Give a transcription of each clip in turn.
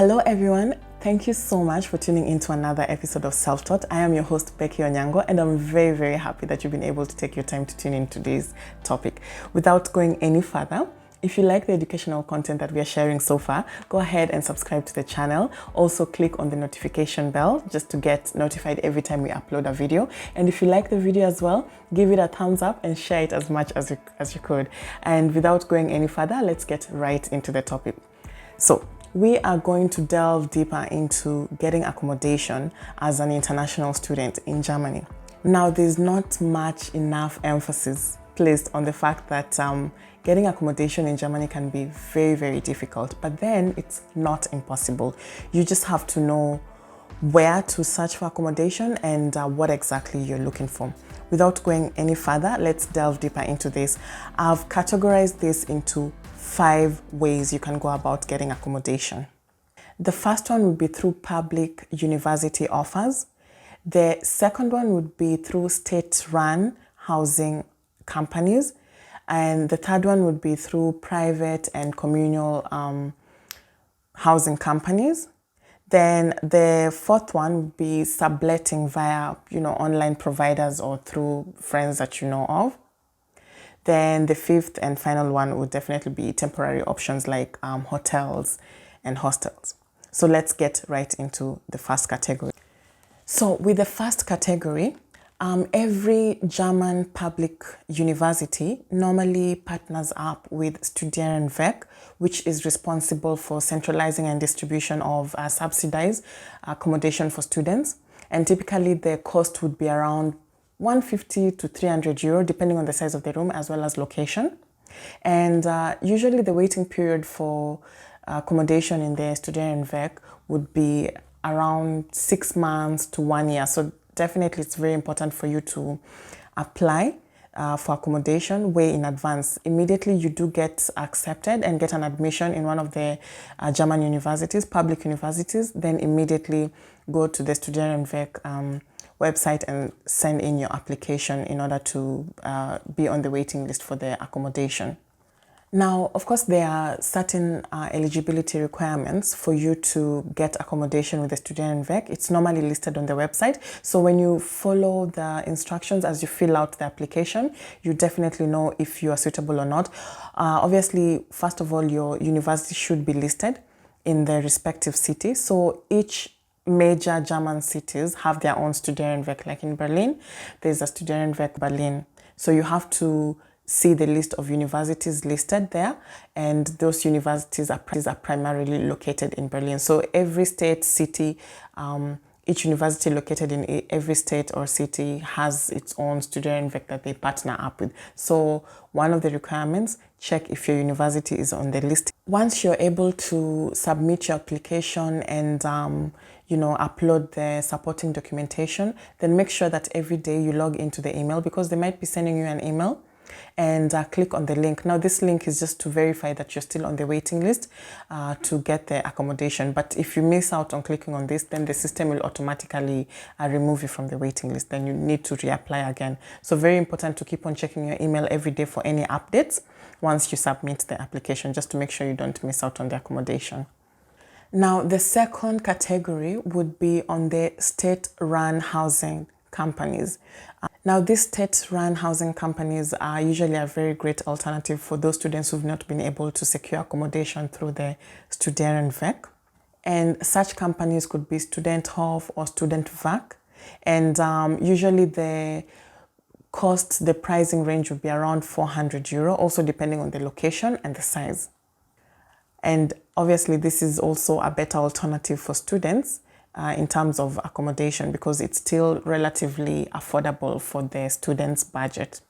Hello everyone, thank you so much for tuning into another episode of Self-Taught. I am your host Becky Onyango and I'm very happy that you've been able to take your time to tune in today's topic. Without going any further, if you like the educational content that we are sharing so far, go ahead and subscribe to the channel. Also click on the notification bell just to get notified every time we upload a video. And if you like the video as well, give it a thumbs up and share it as much as you could. And without going any further, let's get right into the topic. So we are going to delve deeper into getting accommodation as an international student in Germany. Now, there's not much enough emphasis placed on the fact that getting accommodation in Germany can be very difficult, but then it's not impossible. You just have to know where to search for accommodation and what exactly you're looking for. Without going any further, let's delve deeper into this. I've categorized this into 5 ways you can go about getting accommodation. The first one would be through public university offers. The second one would be through state-run housing companies. And the third one would be through private and communal housing companies. Then the fourth one would be subletting via, online providers or through friends that you know of. Then the fifth and final one would definitely be temporary options like hotels and hostels. So let's get right into the first category. So with the first category, every German public university normally partners up with Studierenwerk, which is responsible for centralizing and distribution of subsidized accommodation for students. And typically the cost would be around 150 to 300 euro, depending on the size of the room as well as location. And usually the waiting period for accommodation in the Studentdorf would be around 6 months to 1 year. So definitely it's very important for you to apply for accommodation way in advance. Immediately you do get accepted and get an admission in one of the German universities, public universities, then immediately go to the Studentdorf website and send in your application in order to be on the waiting list for the accommodation. Now, of course, there are certain eligibility requirements for you to get accommodation with the Studentwerk. It's normally listed on the website. So when you follow the instructions as you fill out the application, you definitely know if you are suitable or not. Obviously, first of all, your university should be listed in the respective city. So each major German cities have their own Studentwerk. Like in Berlin, there's a Studentwerk Berlin. So you have to see the list of universities listed there, and those universities are primarily located in Berlin. So every state, city, each university located in every state or city has its own Studentwerk that they partner up with. So one of the requirements, check if your university is on the list. Once you're able to submit your application and upload the supporting documentation, then make sure that every day you log into the email, because they might be sending you an email, and click on the link. Now this link is just to verify that you're still on the waiting list to get the accommodation. But if you miss out on clicking on this, then the system will automatically remove you from the waiting list. Then you need to reapply again. So very important to keep on checking your email every day for any updates once you submit the application, just to make sure you don't miss out on the accommodation. Now the second category would be on the state-run housing companies. Now, these state-run housing companies are usually a very great alternative for those students who've not been able to secure accommodation through the Studierenwerk. And such companies could be Studentdorf or StudentVEC. And usually the pricing range would be around 400 euro, also depending on the location and the size. And obviously this is also a better alternative for students in terms of accommodation, because it's still relatively affordable for the student's budget.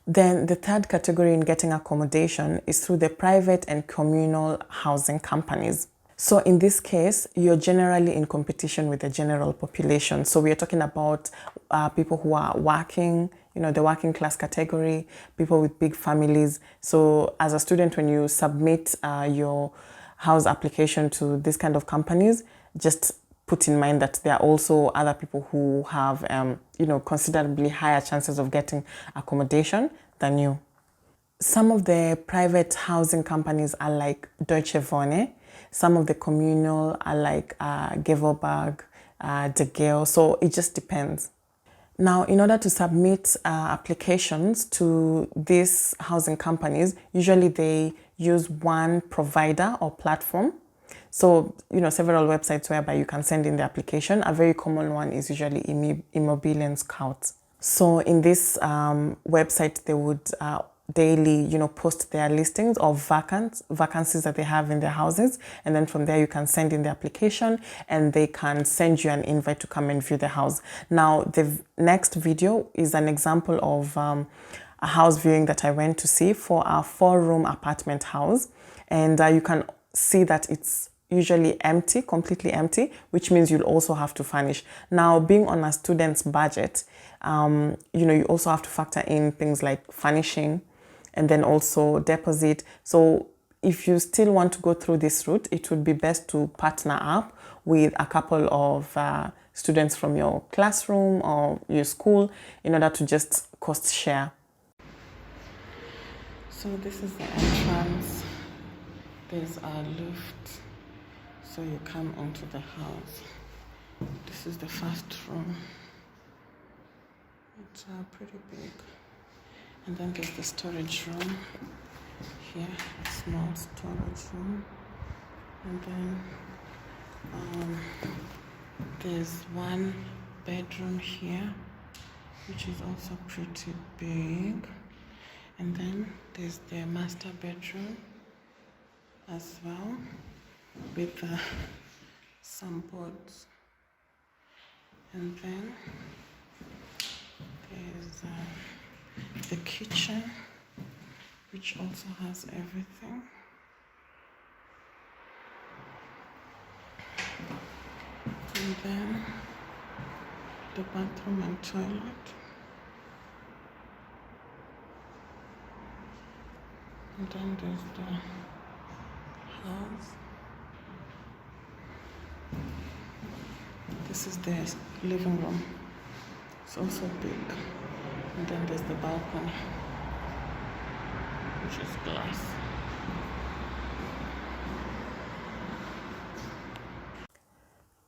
Then the third category in getting accommodation is through the private and communal housing companies. So in this case, you're generally in competition with the general population. So we are talking about people who are working, the working class category, people with big families. So as a student, when you submit your house application to this kind of companies, just put in mind that there are also other people who have, considerably higher chances of getting accommodation than you. Some of the private housing companies are like Deutsche, wohne, Some of the communal are like gewobag, so it just depends. Now, in order to submit applications to these housing companies, usually they use one provider or platform. So, several websites whereby you can send in the application. A very common one is usually Immoscout. So in this website, they would daily, post their listings of vacancies that they have in their houses. And then from there, you can send in the application and they can send you an invite to come and view the house. Now, the next video is an example of a house viewing that I went to see for a 4-room apartment house. And you can see that it's usually empty, completely empty, which means you'll also have to furnish. Now, being on a student's budget, you also have to factor in things like furnishing and then also deposit. So if you still want to go through this route, it would be best to partner up with a couple of students from your classroom or your school in order to just cost share. So this is the entrance. There's a lift. So you come into the house. This is the first room. It's pretty big. And then there's the storage room. Here, a small storage room. And then there's one bedroom here, which is also pretty big. And then there's the master bedroom as well, with some boards. And then there's the kitchen, which also has everything. And then the bathroom and toilet. And then there's the house. This is the living room. It's also big. And then there's the balcony, which is glass.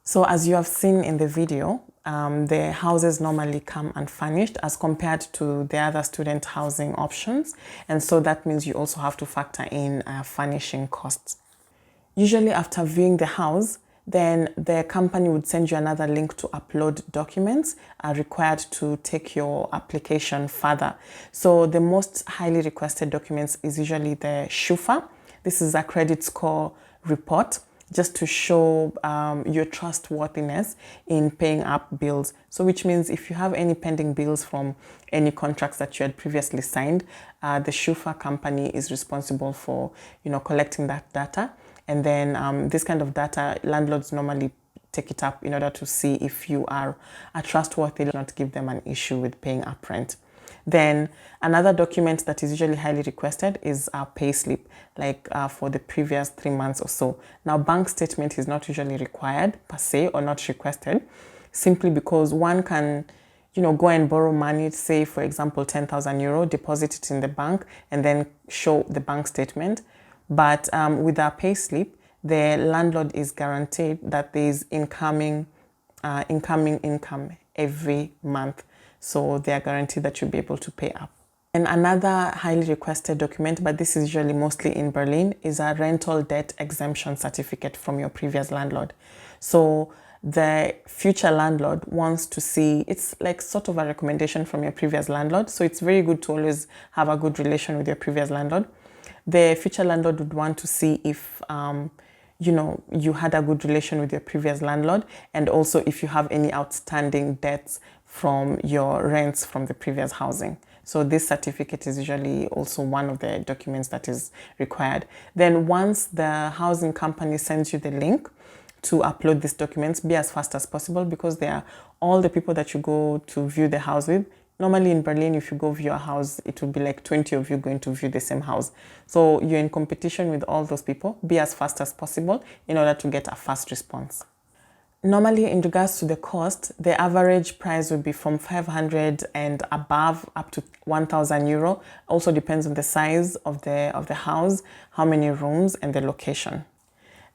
So as you have seen in the video, the houses normally come unfurnished as compared to the other student housing options. And so that means you also have to factor in furnishing costs. Usually after viewing the house, then the company would send you another link to upload documents required to take your application further. So the most highly requested documents is usually the SHUFA. This is a credit score report, just to show your trustworthiness in paying up bills. So which means if you have any pending bills from any contracts that you had previously signed, the SHUFA company is responsible for, collecting that data. And then this kind of data, landlords normally take it up in order to see if you are a trustworthy, not give them an issue with paying up rent. Then another document that is usually highly requested is a payslip, like for the previous 3 months or so. Now, bank statement is not usually required per se, or not requested, simply because one can, go and borrow money, say for example, 10,000 euro, deposit it in the bank and then show the bank statement. But with our payslip, the landlord is guaranteed that there is incoming income every month. So they are guaranteed that you'll be able to pay up. And another highly requested document, but this is usually mostly in Berlin, is a rental debt exemption certificate from your previous landlord. So the future landlord wants to see, it's like sort of a recommendation from your previous landlord. So it's very good to always have a good relation with your previous landlord. The future landlord would want to see if you had a good relation with your previous landlord, and also if you have any outstanding debts from your rents from the previous housing. So this certificate is usually also one of the documents that is required. Then once the housing company sends you the link to upload these documents, be as fast as possible, because they are all the people that you go to view the house with. Normally in Berlin, if you go view a house, it will be like 20 of you going to view the same house. So you're in competition with all those people. Be as fast as possible in order to get a fast response. Normally, in regards to the cost, the average price would be from 500 and above up to 1,000 euro. Also depends on the size of the house, how many rooms, and the location.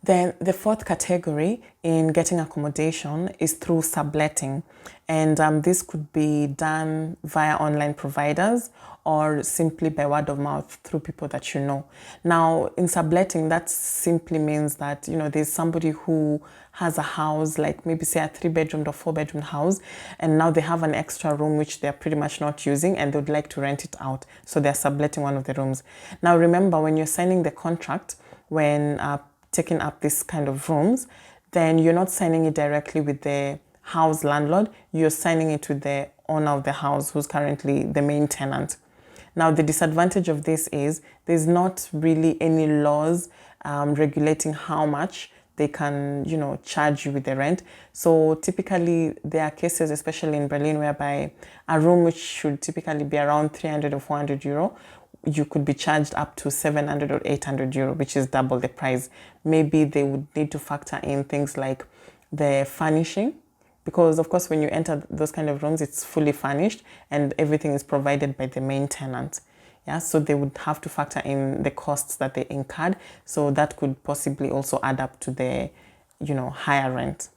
Then the fourth category in getting accommodation is through subletting. And this could be done via online providers or simply by word of mouth through people that you know. Now, in subletting, that simply means that, you know, there's somebody who has a house, like maybe say a 3-bedroom or 4-bedroom house, and now they have an extra room which they're pretty much not using and they would like to rent it out. So they're subletting one of the rooms. Now, remember, when you're signing the contract, when taking up this kind of rooms, then you're not signing it directly with the house landlord, you're signing it with the owner of the house who's currently the main tenant. Now, the disadvantage of this is there's not really any laws regulating how much they can, you know, charge you with the rent. So typically there are cases, especially in Berlin, whereby a room which should typically be around 300 or 400 euro, you could be charged up to 700 or 800 euro, which is double the price. Maybe they would need to factor in things like the furnishing, because of course when you enter those kind of rooms, it's fully furnished and everything is provided by the main tenant. Yeah, so they would have to factor in the costs that they incurred. So that could possibly also add up to the, you know, higher rent.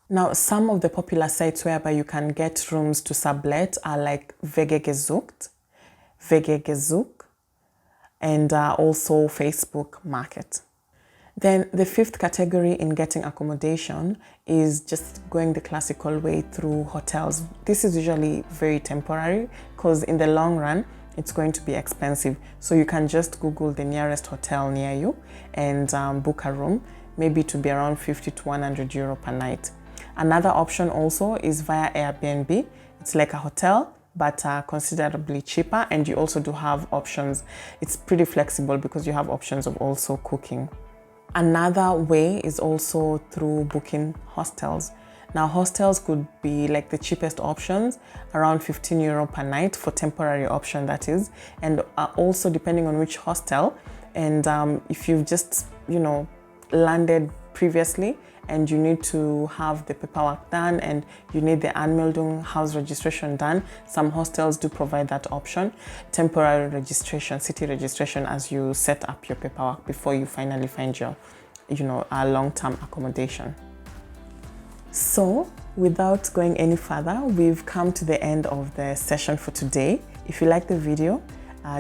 Now, some of the popular sites whereby you can get rooms to sublet are like WG Gesucht, and also Facebook Market. Then the fifth category in getting accommodation is just going the classical way through hotels. This is usually very temporary because in the long run, it's going to be expensive. So you can just Google the nearest hotel near you and book a room, maybe to be around 50 to 100 euro per night. Another option also is via AirBnB. It's like a hotel, but considerably cheaper, and you also do have options. It's pretty flexible because you have options of also cooking. Another way is also through booking hostels. Now, hostels could be like the cheapest options, around 15 euro per night for temporary option, that is. And also depending on which hostel, and if you've just, you know, landed previously and you need to have the paperwork done and you need the Anmeldung house registration done, some hostels do provide that option, temporary registration, city registration, as you set up your paperwork before you finally find your, you know, a long-term accommodation. So without going any further, we've come to the end of the session for today. If you like the video,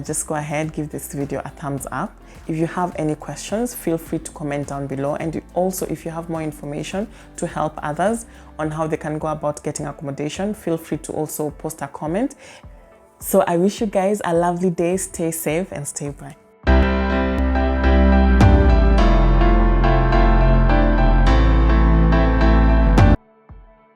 just go ahead, give this video a thumbs up. If you have any questions, feel free to comment down below. And also, if you have more information to help others on how they can go about getting accommodation, feel free to also post a comment. So I wish you guys a lovely day, stay safe and stay bright.